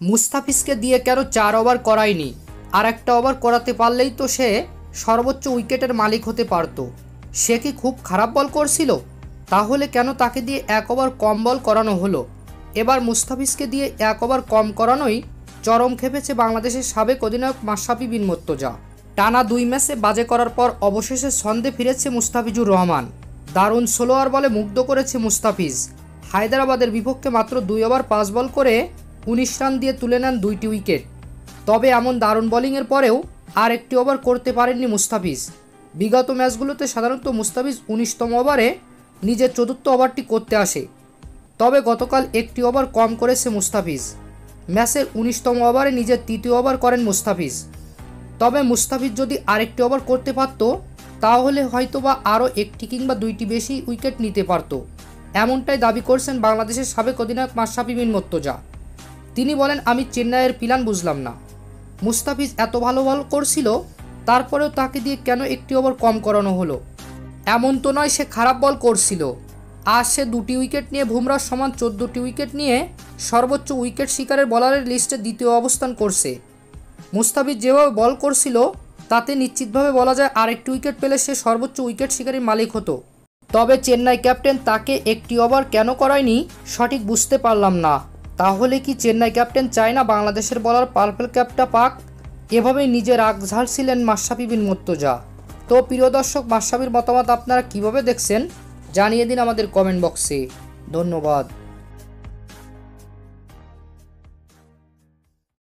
মুস্তাফিজকে দিয়ে কেন 4 ওভার করায়নি? আর একটা ওভার করাতে পারলেই তো সে সর্বোচ্চ উইকেটের মালিক হতে পারত। সে কি খুব খারাপ বল করছিল? তাহলে কেন তাকে দিয়ে 1 ওভার কম বল করানো হলো? এবার মুস্তাফিজকে দিয়ে 1 ওভার কম করানোই চরম খেপেছে বাংলাদেশের সাবেক অধিনায়ক মাশরাফি বিন মুর্তজা। টানা 2 ম্যাচে বাজে করার পর অবশেষে ছন্দে ফিরেছে মুস্তাফিজুর রহমান। দারুণ স্লোয়ার বলে মুগ্ধ করেছে মুস্তাফিজ। হায়দরাবাদের বিপক্ষে মাত্র 2 ওভার 5 বল করে 19 রান দিয়ে তুলে নেন 2টি উইকেট। তবে এমন দারুণ বোলিংয়ের পরেও আর একটি ওভার করতে পারেননি মুস্তাফিজ। বিগত ম্যাচগুলোতে সাধারণত মুস্তাফিজ 19তম ওভারে নিজের 4র্থ ওভারটি করতে আসে। তবে গতকাল একটি ওভার কম করেছে মুস্তাফিজ। ম্যাচের 19তম ওভারে নিজের 3য় ওভার করেন মুস্তাফিজ। তবে মুস্তাফিজ যদি আরেকটি ওভার করতে পারত তাহলে হয়তোবা আরও 1টি কিংবা 2টি বেশি উইকেট নিতে পারত। এমনটাই দাবি করছেন বাংলাদেশের সাবেক অধিনায়ক মাশরাফি বিন মুর্তজা। তিনি বলেন, আমি চেন্নাইয়ের প্ল্যান বুঝলাম না। মুস্তাফিজ এত ভালো বল করছিল, তারপরেও তাকে দিয়ে কেন একটি ওভার কম করানো হলো? এমন তো নয় সে খারাপ বল করছিল। আজ সে 2টি উইকেট নিয়ে বুমরার সমান 14টি উইকেট নিয়ে সর্বোচ্চ উইকেট শিকারের বোলারের লিস্টে 2য় অবস্থান করছে। মুস্তাফিজ যেভাবে বল করছিল তাতে নিশ্চিতভাবে বলা যায় আরেকটি উইকেট পেলে সে সর্বোচ্চ উইকেট শিকারের মালিক হতো। তবে চেন্নাই ক্যাপ্টেন তাকে একটি ওভার কেন করায়নি সঠিক বুঝতে পারলাম না। তাহলে কি চেন্নাই ক্যাপ্টেন চায় না বাংলাদেশের বলার পার্পল ক্যাপটা পাক? এভাবেই নিজের রাগ ঝাড়ছিলেন মাশরাফি বিন মুর্তজা। তো প্রিয় দর্শক, মাশরাফির মতামত আপনারা কিভাবে দেখছেন জানিয়ে দিন আমাদের কমেন্ট বক্সে। ধন্যবাদ।